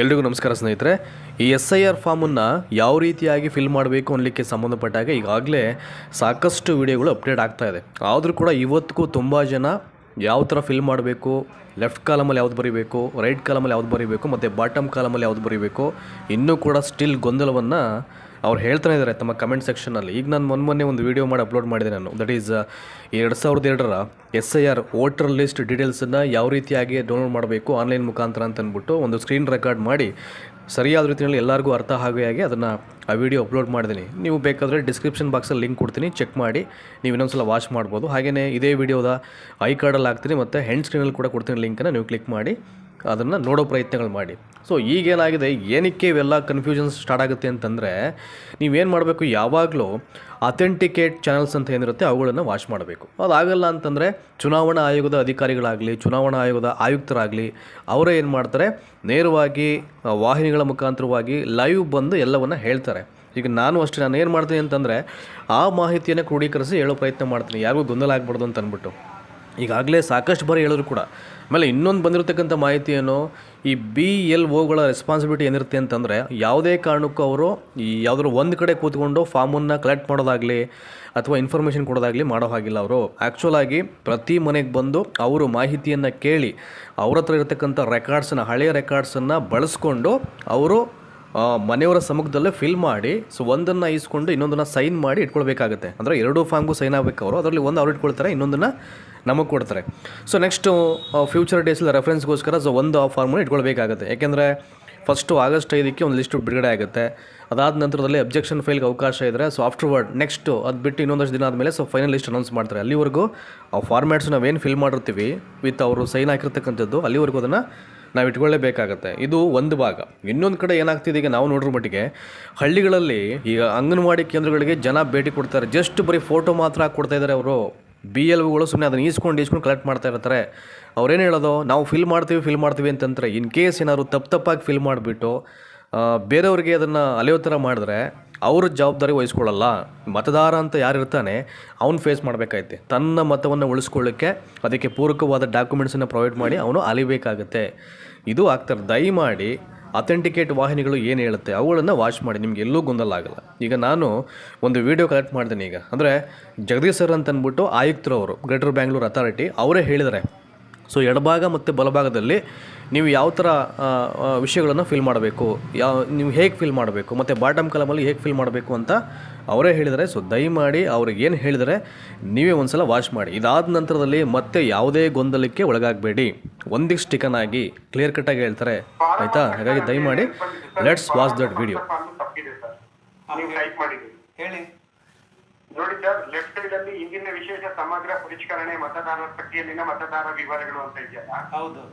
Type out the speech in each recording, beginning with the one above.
ಎಲ್ರಿಗೂ ನಮಸ್ಕಾರ ಸ್ನೇಹಿತರೆ. ಈ SIR ಫಾರ್ಮನ್ನು ಯಾವ ರೀತಿಯಾಗಿ ಫಿಲ್ ಮಾಡಬೇಕು ಅನ್ನಲಿಕ್ಕೆ ಸಂಬಂಧಪಟ್ಟಾಗ ಈಗಾಗಲೇ ಸಾಕಷ್ಟು ವಿಡಿಯೋಗಳು ಅಪ್ಡೇಟ್ ಆಗ್ತಾ ಇದೆ. ಆದರೂ ಕೂಡ ಇವತ್ತಿಗೂ ತುಂಬ ಜನ ಯಾವ ಥರ ಫಿಲ್ ಮಾಡಬೇಕು, ಲೆಫ್ಟ್ ಕಾಲಮಲ್ಲಿ ಯಾವ್ದು ಬರೀಬೇಕು, ರೈಟ್ ಕಾಲಮಲ್ಲಿ ಯಾವ್ದು ಬರೀಬೇಕು ಮತ್ತು ಬಾಟಮ್ ಕಾಲಮಲ್ಲಿ ಯಾವ್ದು ಬರೀಬೇಕು, ಇನ್ನೂ ಕೂಡ ಸ್ಟಿಲ್ ಗೊಂದಲವನ್ನು ಅವ್ರು ಹೇಳ್ತಾನೆ ಇದ್ದಾರೆ ತಮ್ಮ ಕಮೆಂಟ್ ಸೆಕ್ಷನಲ್ಲಿ. ಈಗ ನಾನು ಮೊನ್ನೆ ಒಂದು ವೀಡಿಯೋ ಮಾಡಿ ಅಪ್ಲೋಡ್ ಮಾಡಿದೆ ನಾನು. ದಟ್ ಈಸ್ 2002ರ SIR ವೋಟರ್ ಲಿಸ್ಟ್ ಡೀಟೇಲ್ಸನ್ನು ಯಾವ ರೀತಿಯಾಗಿ ಡೌನ್ಲೋಡ್ ಮಾಡಬೇಕು ಆನ್ಲೈನ್ ಮುಖಾಂತರ ಅಂತ ಅಂದ್ಬಿಟ್ಟು ಒಂದು ಸ್ಕ್ರೀನ್ ರೆಕಾರ್ಡ್ ಮಾಡಿ ಸರಿಯಾದ ರೀತಿಯಲ್ಲಿ ಎಲ್ಲರಿಗೂ ಅರ್ಥ ಆಗಿ ಅದನ್ನು ಆ ವಿಡಿಯೋ ಅಪ್ಲೋಡ್ ಮಾಡಿದ್ದೀನಿ. ನೀವು ಬೇಕಾದರೆ ಡಿಸ್ಕ್ರಿಪ್ಷನ್ ಬಾಕ್ಸಲ್ಲಿ ಲಿಂಕ್ ಕೊಡ್ತೀನಿ, ಚೆಕ್ ಮಾಡಿ ನೀವು ಇನ್ನೊಂದ್ಸಲ ವಾಚ್ ಮಾಡ್ಬೋದು. ಹಾಗೆಯೇ ಇದೇ ವಿಡಿಯೋದ ಐ ಕಾರ್ಡಲ್ಲಿ ಹಾಕ್ತೀನಿ ಮತ್ತು ಹೆಂಡ್ ಸ್ಕ್ರೀನಲ್ಲಿ ಕೂಡ ಕೊಡ್ತೀನಿ ಲಿಂಕನ್ನು, ನೀವು ಕ್ಲಿಕ್ ಮಾಡಿ ಅದನ್ನು ನೋಡೋ ಪ್ರಯತ್ನಗಳು ಮಾಡಿ. ಸೊ ಈಗೇನಾಗಿದೆ, ಏನಕ್ಕೆ ಇವೆಲ್ಲ ಕನ್ಫ್ಯೂಷನ್ಸ್ ಸ್ಟಾರ್ಟ್ ಆಗುತ್ತೆ ಅಂತಂದರೆ, ನೀವೇನು ಮಾಡಬೇಕು, ಯಾವಾಗಲೂ ಅಥೆಂಟಿಕೇಟ್ ಚಾನಲ್ಸ್ ಅಂತ ಏನಿರುತ್ತೆ ಅವುಗಳನ್ನು ವಾಚ್ ಮಾಡಬೇಕು. ಅದಾಗಲ್ಲ ಅಂತಂದರೆ ಚುನಾವಣಾ ಆಯೋಗದ ಅಧಿಕಾರಿಗಳಾಗಲಿ, ಚುನಾವಣಾ ಆಯೋಗದ ಆಯುಕ್ತರಾಗಲಿ ಅವರೇ ಏನು ಮಾಡ್ತಾರೆ, ನೇರವಾಗಿ ವಾಹಿನಿಗಳ ಮುಖಾಂತರವಾಗಿ ಲೈವ್ ಬಂದು ಎಲ್ಲವನ್ನು ಹೇಳ್ತಾರೆ. ಈಗ ನಾನು ಅಷ್ಟೇ, ನಾನು ಏನು ಮಾಡ್ತೀನಿ ಅಂತಂದರೆ ಆ ಮಾಹಿತಿಯನ್ನು ಕ್ರೋಢೀಕರಿಸಿ ಹೇಳೋ ಪ್ರಯತ್ನ ಮಾಡ್ತೀನಿ, ಯಾರಿಗೂ ಗೊಂದಲ ಆಗ್ಬಾರ್ದು ಅಂತ ಅಂದ್ಬಿಟ್ಟು. ಈಗಾಗಲೇ ಸಾಕಷ್ಟು ಬಾರಿ ಹೇಳಿದ್ರು ಕೂಡ. ಆಮೇಲೆ ಇನ್ನೊಂದು ಬಂದಿರತಕ್ಕಂಥ ಮಾಹಿತಿ ಏನು, ಈ BLOಗಳ ರೆಸ್ಪಾನ್ಸಿಬಿಲಿಟಿ ಏನಿರುತ್ತೆ ಅಂತಂದರೆ, ಯಾವುದೇ ಕಾರಣಕ್ಕೂ ಅವರು ಈ ಯಾವುದಾದ್ರು ಒಂದು ಕಡೆ ಕೂತ್ಕೊಂಡು ಫಾರ್ಮನ್ನು ಕಲೆಕ್ಟ್ ಮಾಡೋದಾಗಲಿ ಅಥವಾ ಇನ್ಫಾರ್ಮೇಷನ್ ಕೊಡೋದಾಗಲಿ ಮಾಡೋ ಹಾಗಿಲ್ಲ. ಅವರು ಆ್ಯಕ್ಚುಲಾಗಿ ಪ್ರತಿ ಮನೆಗೆ ಬಂದು ಅವರು ಮಾಹಿತಿಯನ್ನು ಕೇಳಿ ಅವ್ರ ಹತ್ರ ಇರತಕ್ಕಂಥ ರೆಕಾರ್ಡ್ಸನ್ನು, ಹಳೆಯ ರೆಕಾರ್ಡ್ಸನ್ನು ಬಳಸ್ಕೊಂಡು ಅವರು ಮನೆಯವರ ಸಮ್ಮುಖದಲ್ಲೇ ಫಿಲ್ ಮಾಡಿ, ಸೊ ಒಂದನ್ನು ಈಸ್ಕೊಂಡು ಇನ್ನೊಂದನ್ನು ಸೈನ್ ಮಾಡಿ ಇಟ್ಕೊಳ್ಬೇಕಾಗುತ್ತೆ. ಅಂದರೆ ಎರಡೂ ಫಾರ್ಮ್ಗೂ ಸೈನ್ ಆಗಬೇಕು ಅವರು. ಅದರಲ್ಲಿ ಒಂದು ಅವ್ರು ಇಟ್ಕೊಳ್ತಾರೆ, ಇನ್ನೊಂದನ್ನು ನಮಗೆ ಕೊಡ್ತಾರೆ. ಸೊ ನೆಕ್ಸ್ಟು ಫ್ಯೂಚರ್ ಡೇಸಲ್ಲಿ ರೆಫರೆನ್ಸ್ಗೋಸ್ಕರ ಸೊ ಒಂದು ಫಾರ್ಮನ್ನು ಇಟ್ಕೊಳ್ಬೇಕಾಗುತ್ತೆ. ಯಾಕೆಂದರೆ ಫಸ್ಟು ಆಗಸ್ಟ್ 5ಕ್ಕೆ ಒಂದು ಲಿಸ್ಟು ಬಿಡುಗಡೆ ಆಗುತ್ತೆ. ಅದಾದ ನಂತರದಲ್ಲಿ ಅಬ್ಜೆಕ್ಷನ್ ಫೈಲ್ಗೆ ಅವಕಾಶ ಇದ್ದರೆ ಸೊ ಆಫ್ಟರ್ವರ್ಡ್ ನೆಕ್ಸ್ಟು ಅದು ಬಿಟ್ಟು ಇನ್ನೊಂದಷ್ಟು ದಿನ ಆದಮೇಲೆ ಸೊ ಫೈನಲ್ ಲಿಸ್ಟ್ ಅನೌನ್ಸ್ ಮಾಡ್ತಾರೆ. ಅಲ್ಲಿವರೆಗೂ ಆ ಫಾರ್ಮ್ಯಾಟ್ಸ್ ನಾವೇನು ಫಿಲ್ ಮಾಡಿರ್ತೀವಿ ವಿತ್ ಅವರು ಸೈನ್ ಹಾಕಿರ್ತಕ್ಕಂಥದ್ದು, ಅಲ್ಲಿವರೆಗೂ ಅದನ್ನು ನಾವು ಇಟ್ಕೊಳ್ಳೇಬೇಕಾಗತ್ತೆ. ಇದು ಒಂದು ಭಾಗ. ಇನ್ನೊಂದು ಕಡೆ ಏನಾಗ್ತಿದೆ, ಈಗ ನಾವು ನೋಡಿರೋ ಮಟ್ಟಿಗೆ ಹಳ್ಳಿಗಳಲ್ಲಿ ಈಗ ಅಂಗನವಾಡಿ ಕೇಂದ್ರಗಳಿಗೆ ಜನ ಭೇಟಿ ಕೊಡ್ತಾರೆ, ಜಸ್ಟ್ ಬರೀ ಫೋಟೋ ಮಾತ್ರ ಕೊಡ್ತಾ ಇದ್ದಾರೆ ಅವರು. BLOಗಳು ಸುಮ್ಮನೆ ಅದನ್ನು ಈಸ್ಕೊಂಡು ಕಲೆಕ್ಟ್ ಮಾಡ್ತಾ ಇರ್ತಾರೆ. ಅವ್ರೇನು ಹೇಳೋದು, ನಾವು ಫಿಲ್ ಮಾಡ್ತೀವಿ ಅಂತಂದರೆ, ಇನ್ ಕೇಸ್ ಏನಾದ್ರು ತಪ್ಪಾಗಿ ಫಿಲ್ ಮಾಡಿಬಿಟ್ಟು ಬೇರೆಯವ್ರಿಗೆ ಅದನ್ನು ಅಲೆಯೋ ಥರ ಮಾಡಿದ್ರೆ ಅವ್ರ ಜವಾಬ್ದಾರಿ ವಹಿಸ್ಕೊಳ್ಳಲ್ಲ. ಮತದಾರ ಅಂತ ಯಾರಿರ್ತಾನೆ ಅವನು ಫೇಸ್ ಮಾಡಬೇಕಾಗುತ್ತೆ. ತನ್ನ ಮತವನ್ನು ಉಳಿಸ್ಕೊಳ್ಳೋಕ್ಕೆ ಅದಕ್ಕೆ ಪೂರಕವಾದ ಡಾಕ್ಯುಮೆಂಟ್ಸನ್ನು ಪ್ರೊವೈಡ್ ಮಾಡಿ ಅವನು ಅಲಿಬೇಕಾಗುತ್ತೆ. ಇದು ಆಗ್ತಾರೆ. ದಯಮಾಡಿ ಅಥೆಂಟಿಕೇಟ್ ವಾಹಿನಿಗಳು ಏನು ಹೇಳುತ್ತೆ ಅವುಗಳನ್ನು ವಾಚ್ ಮಾಡಿ, ನಿಮ್ಗೆ ಎಲ್ಲೂ ಗೊಂದಲ ಆಗಲ್ಲ. ಈಗ ನಾನು ಒಂದು ವೀಡಿಯೋ ಕಲೆಕ್ಟ್ ಮಾಡ್ತೀನಿ. ಈಗ ಅಂದರೆ ಜಗದೀಶ್ ಸರ್ ಅಂತ ಅಂದ್ಬಿಟ್ಟು ಆಯುಕ್ತರು ಅವರು, ಗ್ರೇಟರ್ ಬ್ಯಾಂಗ್ಳೂರ್ ಅಥಾರಿಟಿ ಅವರೇ ಹೇಳಿದ್ದಾರೆ. ಸೊ ಎಡಭಾಗ ಮತ್ತು ಬಲಭಾಗದಲ್ಲಿ ನೀವು ಯಾವ ಥರ ವಿಷಯಗಳನ್ನು ಫಿಲ್ ಮಾಡಬೇಕು, ನೀವು ಹೇಗೆ ಫಿಲ್ ಮಾಡಬೇಕು ಮತ್ತು ಬಾಟಮ್ ಕಾಲಮಲ್ಲಿ ಹೇಗೆ ಫಿಲ್ ಮಾಡಬೇಕು ಅಂತ ಅವರೇ ಹೇಳಿದ್ದಾರೆ. ಸೊ ದಯಮಾಡಿ ಅವ್ರಿಗೆ ಏನು ಹೇಳಿದರೆ ನೀವೇ ಒಂದು ಸಲ ವಾಚ್ ಮಾಡಿ. ಇದಾದ ನಂತರದಲ್ಲಿ ಮತ್ತೆ ಯಾವುದೇ ಗೊಂದಲಕ್ಕೆ ಒಳಗಾಗಬೇಡಿ. ಒಂದಿಷ್ಟು ಸ್ಟಿಕನ್ ಆಗಿ ಕ್ಲಿಯರ್ ಕಟ್ಟಾಗಿ ಹೇಳ್ತಾರೆ, ಆಯಿತಾ? ಹಾಗಾಗಿ ದಯಮಾಡಿ ಲೆಟ್ಸ್ ವಾಚ್ ದಟ್ ವಿಡಿಯೋ. ಹೇಳಿ ನೋಡಿ ಸರ್, ಲೆಫ್ಟ್ ಸೈಡ್ ಅಲ್ಲಿ ಇಂದಿನ ವಿಶೇಷ ಸಮಗ್ರ ಪರಿಷ್ಕರಣೆ ಮತದಾರರ ಪಟ್ಟಿಯಲ್ಲಿನ ಮತದಾರ ವಿವರಗಳು ಅಂತ ಇದೆಯಲ್ಲ, ಹೌದು.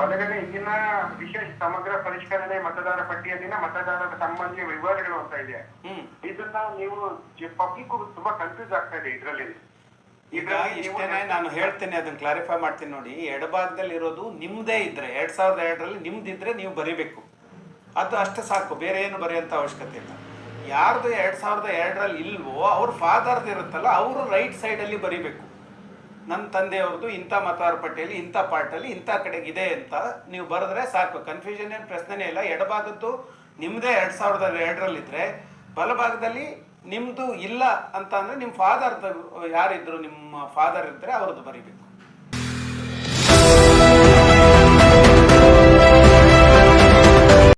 ಬಲಗಡೆ ಇಂದಿನ ವಿಶೇಷ ಸಮಗ್ರ ಪರಿಷ್ಕರಣೆ ಮತದಾರ ಪಟ್ಟಿಯಲ್ಲಿನ ಮತದಾರರ ಸಂಬಂಧಿಯ ವಿವರಗಳು ಅಂತ ಇದೆ. ಇದನ್ನ ನೀವು ಪಬ್ಲಿಕ್ ತುಂಬಾ ಕನ್ಫ್ಯೂಸ್ ಆಗ್ತಾ ಇದೆ ಇದ್ರಲ್ಲಿ. ಈಗ ಇಷ್ಟೇನೆ ನಾನು ಹೇಳ್ತೇನೆ, ಅದನ್ನ ಕ್ಲಾರಿಫೈ ಮಾಡ್ತೀನಿ ನೋಡಿ. ಎಡಭಾಗದಲ್ಲಿ ಇರೋದು ನಿಮ್ದೇ ಇದ್ರೆ 2002ರಲ್ಲಿ ನಿಮ್ದಿದ್ರೆ ನೀವು ಬರೀಬೇಕು, ಅದು ಅಷ್ಟೇ ಸಾಕು, ಬೇರೆ ಏನು ಬರೆಯುವಂತ ಅವಶ್ಯಕತೆ ಇಲ್ಲ. ಯಾರ್ದು 2002ರಲ್ಲಿ ಇಲ್ವೋ ಅವ್ರ ಫಾದರ್ದು ಇರುತ್ತಲ್ಲ, ಅವರು ರೈಟ್ ಸೈಡಲ್ಲಿ ಬರೀಬೇಕು. ನನ್ನ ತಂದೆಯವ್ರದ್ದು ಇಂಥ ಮತದಾರ ಪಟ್ಟಿಯಲ್ಲಿ ಇಂಥ ಪಾರ್ಟಲ್ಲಿ ಇಂಥ ಕಡೆಗಿದೆ ಅಂತ ನೀವು ಬರೆದ್ರೆ ಸಾಕು. ಕನ್ಫ್ಯೂಷನ್ ಏನು ಪ್ರಶ್ನೆನೇ ಇಲ್ಲ. ಎಡಭಾಗದ್ದು ನಿಮ್ಮದೇ 2002ರಲ್ಲಿದ್ದರೆ, ಬಲಭಾಗದಲ್ಲಿ ನಿಮ್ಮದು ಇಲ್ಲ ಅಂತ ಅಂದರೆ ನಿಮ್ಮ ಫಾದರ್ದು ಯಾರಿದ್ರು, ನಿಮ್ಮ ಫಾದರ್ ಇದ್ದರೆ ಅವ್ರದ್ದು ಬರೀಬೇಕು.